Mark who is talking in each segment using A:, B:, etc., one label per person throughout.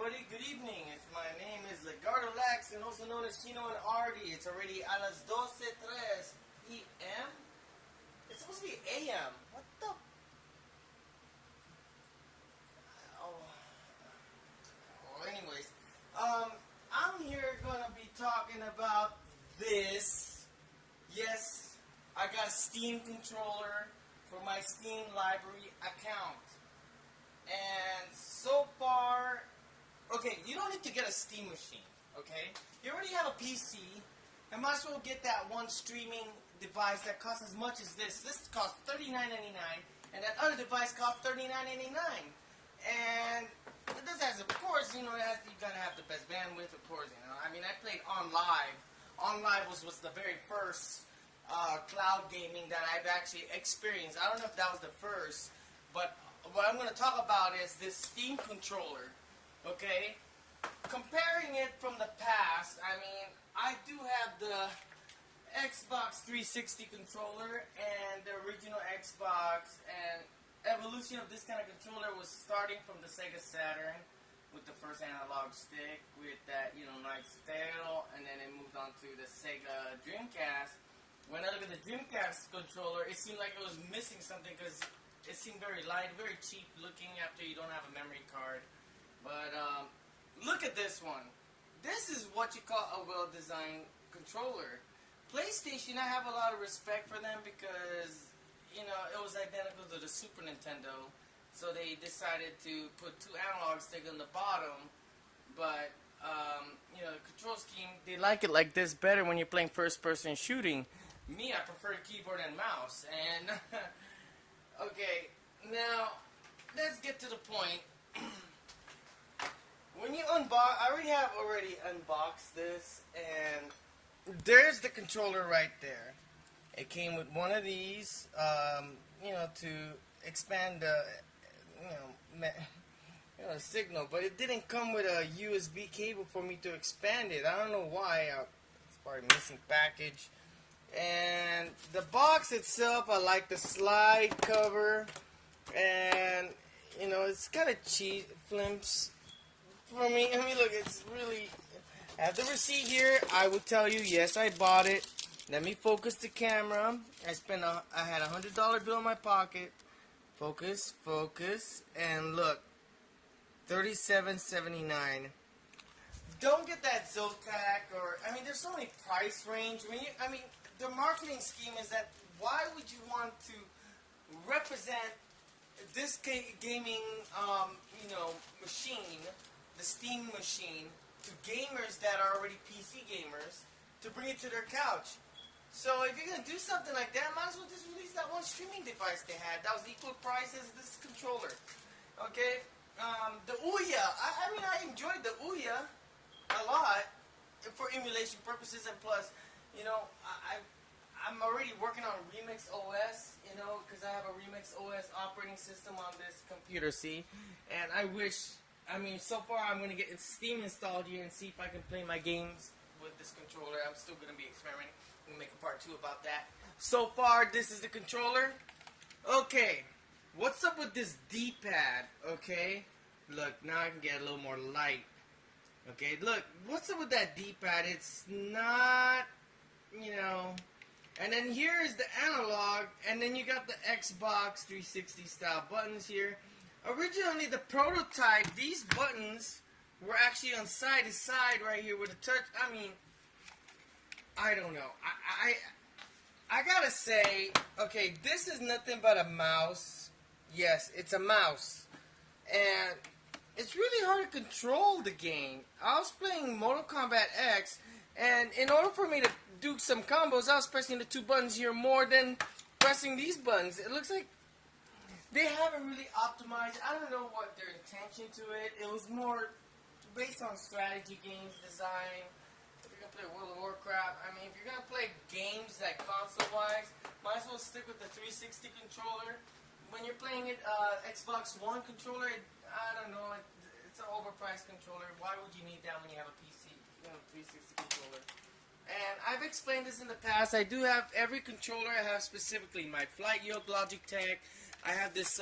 A: everybody, good evening. My name is Legardo Lax, and also known as Chino and Artie. It's already a las 12:03 p.m. It's supposed to be a.m. What the? Oh. Anyways, I'm here gonna be talking about this. Yes, I got a Steam controller for my Steam library account. And so far, okay, you don't need to get a Steam machine, okay? You already have a PC, and might as well get that one streaming device that costs as much as this. This costs $39.99, and that other device costs $39.99. And it does have, of course, you gotta have the best bandwidth, of course, I mean, I played OnLive. OnLive was the very first cloud gaming that I've actually experienced. I don't know if that was the first, but what I'm going to talk about is this Steam controller, okay? Comparing it from the past, I mean, I do have the Xbox 360 controller and the original Xbox, and evolution of this kind of controller was starting from the Sega Saturn with the first analog stick with that, Knight's Tale, and then it moved on to the Sega Dreamcast. When I look at the Dreamcast controller, it seemed like it was missing something because it seemed very light, very cheap looking after you don't have a memory card. But look at this one. This is what you call a well-designed controller. PlayStation, I have a lot of respect for them because, it was identical to the Super Nintendo. So they decided to put two analog sticks on the bottom. But, the control scheme, they like it like this better when you're playing first-person shooting. Me, I prefer keyboard and mouse. And okay, now let's get to the point. When you unbox, I already unboxed this, and there's the controller right there. It came with one of these, to expand the, the signal, but it didn't come with a USB cable for me to expand it. I don't know why. It's probably missing package. And the box itself, I like the slide cover, and it's kind of cheap flimps for me. I mean, look, it's really. I have the receipt here. I will tell you, yes, I bought it. Let me focus the camera. I had a $100 bill in my pocket. Focus, and look, $37.79. Don't get that Zotac there's so many price range. The marketing scheme is that why would you want to represent this gaming, machine, the Steam machine, to gamers that are already PC gamers, to bring it to their couch? So if you're going to do something like that, might as well just release that one streaming device they had. That was equal price as this controller. Okay? The Ouya. I enjoyed the Ouya a lot for emulation purposes, and plus, I'm already working on Remix OS, because I have a Remix OS operating system on this computer, see? And so far I'm going to get Steam installed here and see if I can play my games with this controller. I'm still going to be experimenting. I'm going to make a part 2 about that. So far, this is the controller. Okay, what's up with this D-pad, okay? Look, now I can get a little more light. Okay, look, what's up with that D-pad? It's not, and then here is the analog, and then you got the Xbox 360 style buttons here. Originally, the prototype, these buttons were actually on side to side right here with a touch. I don't know. I gotta say, okay, this is nothing but a mouse. Yes, it's a mouse. And it's really hard to control the game. I was playing Mortal Kombat X, and in order for me to do some combos, I was pressing the two buttons here more than pressing these buttons. It looks like they haven't really optimized. I don't know what their intention to it. It was more based on strategy games design. If you're going to play World of Warcraft, if you're going to play games like console-wise, might as well stick with the 360 controller. When you're playing it, Xbox One controller, I don't know, it's an overpriced controller. Why would you need that when you have a PC, 360 controller? And I've explained this in the past. I do have every controller. I have specifically my Flight Yoke Logitech. I have this.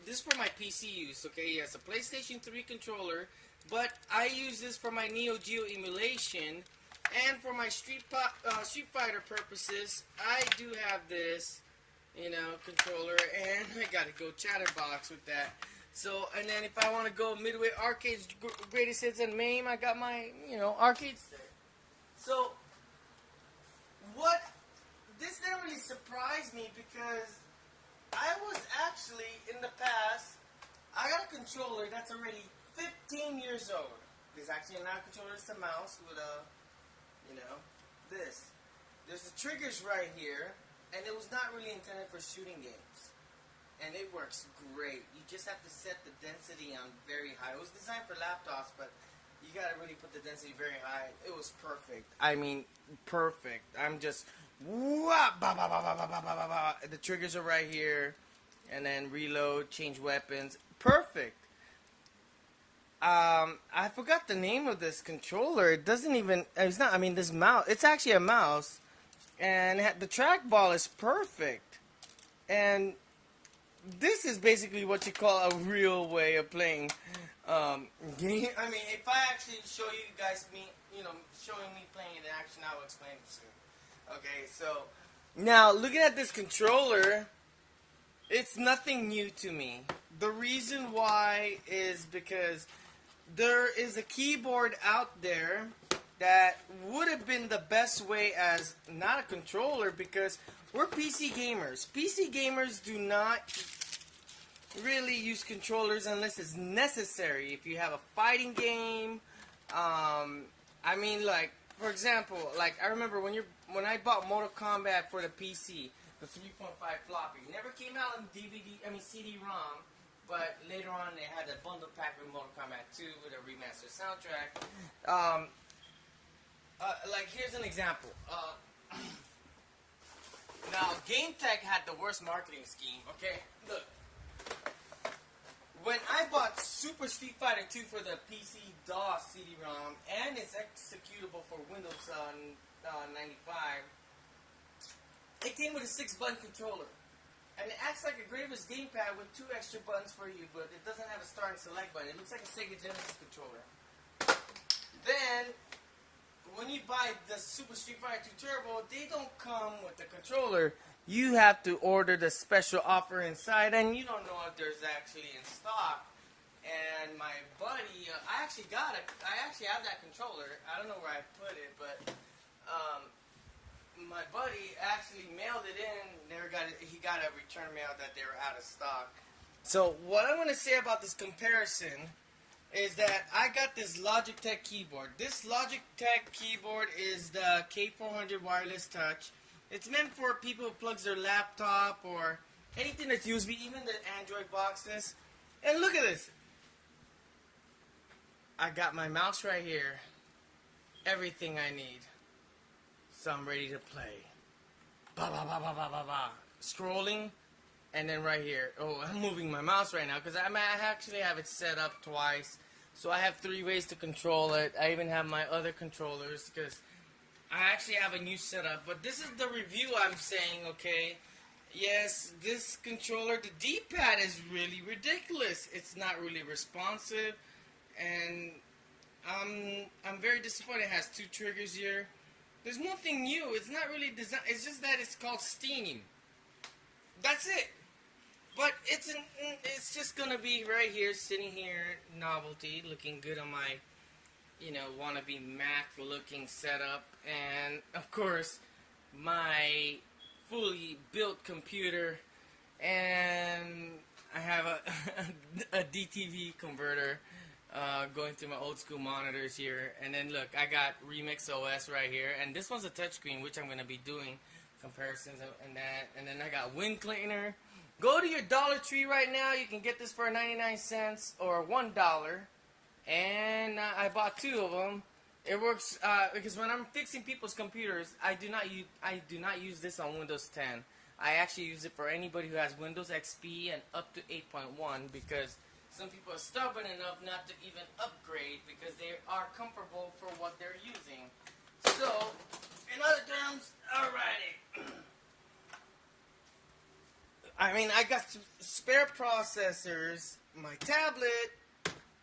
A: This is for my PC use. Okay, yes, a PlayStation 3 controller, but I use this for my Neo Geo emulation, and for my Street Fighter purposes. I do have this, controller, and I gotta go Chatterbox with that. So, and then if I want to go Midway Arcade's Greatest Hits and MAME, I got my, arcade stick. So, this didn't really surprise me because I was actually, in the past, I got a controller that's already 15 years old. It's actually not a controller, it's a mouse with this. There's the triggers right here, and it was not really intended for shooting games. And it works great. You just have to set the density on very high. It was designed for laptops, but you gotta really put the density very high. It was perfect. I mean, perfect. I'm just the triggers are right here, and then reload, change weapons. Perfect. I forgot the name of this controller. It doesn't even. It's not. I mean, this mouse. It's actually a mouse, and the trackball is perfect. And this is basically what you call a real way of playing game. I mean, if I actually show you guys showing me playing it in action, I will explain it soon. Okay, so now looking at this controller, it's nothing new to me. The reason why is because there is a keyboard out there that would have been the best way as not a controller, because we're PC gamers. PC gamers do not really use controllers unless it's necessary. If you have a fighting game, I mean, like, for example, like, I remember when I bought Mortal Kombat for the PC, the 3.5 floppy, it never came out in CD-ROM, but later on they had a bundle pack with Mortal Kombat 2 with a remastered soundtrack. Like, here's an example. Now, GameTech had the worst marketing scheme, okay? Look. When I bought Super Street Fighter 2 for the PC DOS CD-ROM, and it's executable for Windows 95, it came with a 6-button controller. And it acts like a Gravis gamepad with 2 extra buttons for you, but it doesn't have a start and select button. It looks like a Sega Genesis controller. Then, when you buy the Super Street Fighter 2 Turbo, they don't come with the controller. You have to order the special offer inside, and you don't know if there's actually in stock. And my buddy, I actually have that controller. I don't know where I put it, but my buddy actually mailed it in. He got a return mail that they were out of stock. So what I'm going to say about this comparison is that I got this Logitech keyboard. This Logitech keyboard is the K400 Wireless Touch. It's meant for people who plugs their laptop or anything that's USB, even the Android boxes. And look at this. I got my mouse right here. Everything I need. So I'm ready to play. Ba ba ba ba ba ba ba. Scrolling. And then right here. Oh, I'm moving my mouse right now because I actually have it set up twice. So I have 3 ways to control it. I even have my other controllers because I actually have a new setup, but this is the review I'm saying, okay? Yes, this controller, the D-pad is really ridiculous. It's not really responsive, and I'm very disappointed. It has 2 triggers here. There's nothing new. It's not really designed. It's just that it's called Steam. That's it. But it's just gonna be right here, sitting here, novelty, looking good on my wannabe Mac looking setup, and of course my fully built computer, and I have a DTV converter going through my old school monitors here, and then look, I got Remix OS right here, and this one's a touchscreen, which I'm going to be doing comparisons and that, and then I got Wind Cleaner. Go to your Dollar Tree right now, you can get this for 99 cents or $1. And I bought 2 of them. It works because when I'm fixing people's computers, I do not use this on Windows 10. I actually use it for anybody who has Windows XP and up to 8.1, because some people are stubborn enough not to even upgrade because they are comfortable for what they're using. So, in other terms, alrighty. I mean, I got spare processors, my tablet,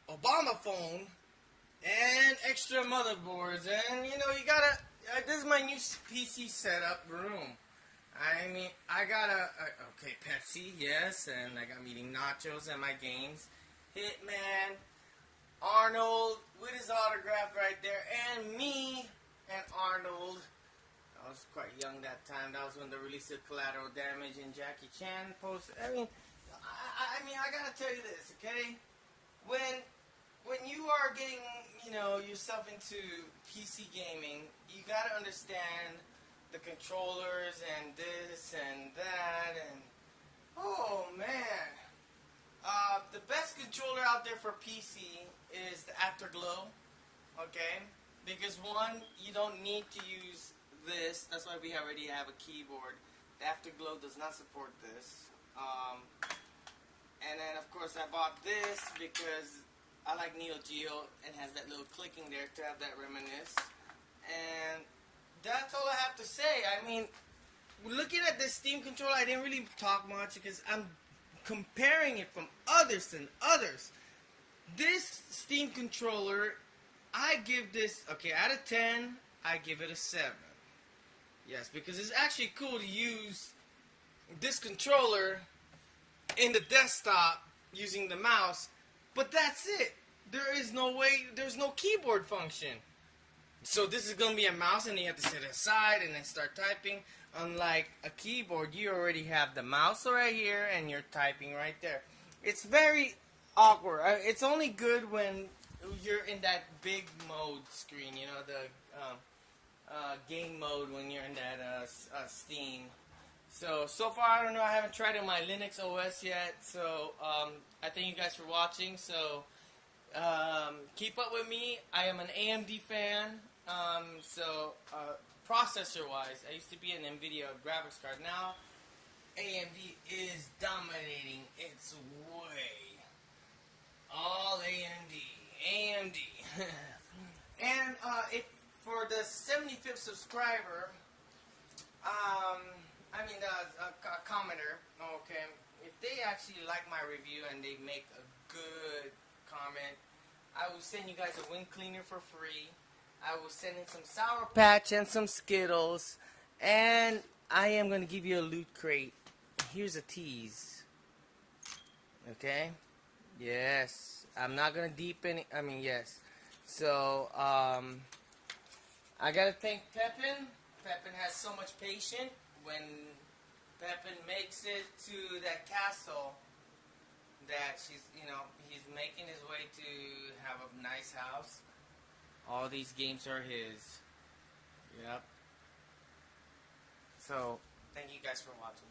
A: Obama phone, and extra motherboards. And you know, you gotta. This is my new PC setup room. I mean, I got okay, Pepsi, yes, and I got me eating nachos and my games. Hitman, Arnold with his autograph right there, and me and Arnold. I was quite young that time. That was when the release of Collateral Damage and Jackie Chan posted. I mean, I gotta tell you this, okay? When you are getting, you know, yourself into PC gaming, you gotta understand the controllers and this and that and oh man, the best controller out there for PC is the Afterglow, okay? Because one, you don't need to use this. That's why we already have a keyboard. The Afterglow does not support this. And then of course I bought this because I like Neo Geo and has that little clicking there to have that reminisce. And that's all I have to say. I mean, looking at this Steam controller, I didn't really talk much because I'm comparing it from others and others. This Steam controller, I give this, okay, out of 10, I give it a 7. Yes, because it's actually cool to use this controller in the desktop using the mouse, but that's it. There is no way, there's no keyboard function. So this is going to be a mouse and you have to set it aside and then start typing. Unlike a keyboard, you already have the mouse right here and you're typing right there. It's very awkward. It's only good when you're in that big mode screen, you know, the game mode when you're in that Steam. So far, I don't know, I haven't tried it on my Linux OS yet, so I thank you guys for watching. So keep up with me. I am an AMD fan, processor-wise, I used to be an NVIDIA graphics card. Now, AMD is dominating its way. All AMD. And for the 75th subscriber, commenter, okay, if they actually like my review and they make a good comment, I will send you guys a wind cleaner for free. I will send in some Sour Patch and some Skittles, and I am going to give you a loot crate. Here's a tease. Okay? Yes. I'm not going to deepen it. Yes. So, I got to thank Pepin. Pepin has so much patience. When Pepin makes it to that castle, that he's making his way to have a nice house. All these games are his. Yep. So, thank you guys for watching.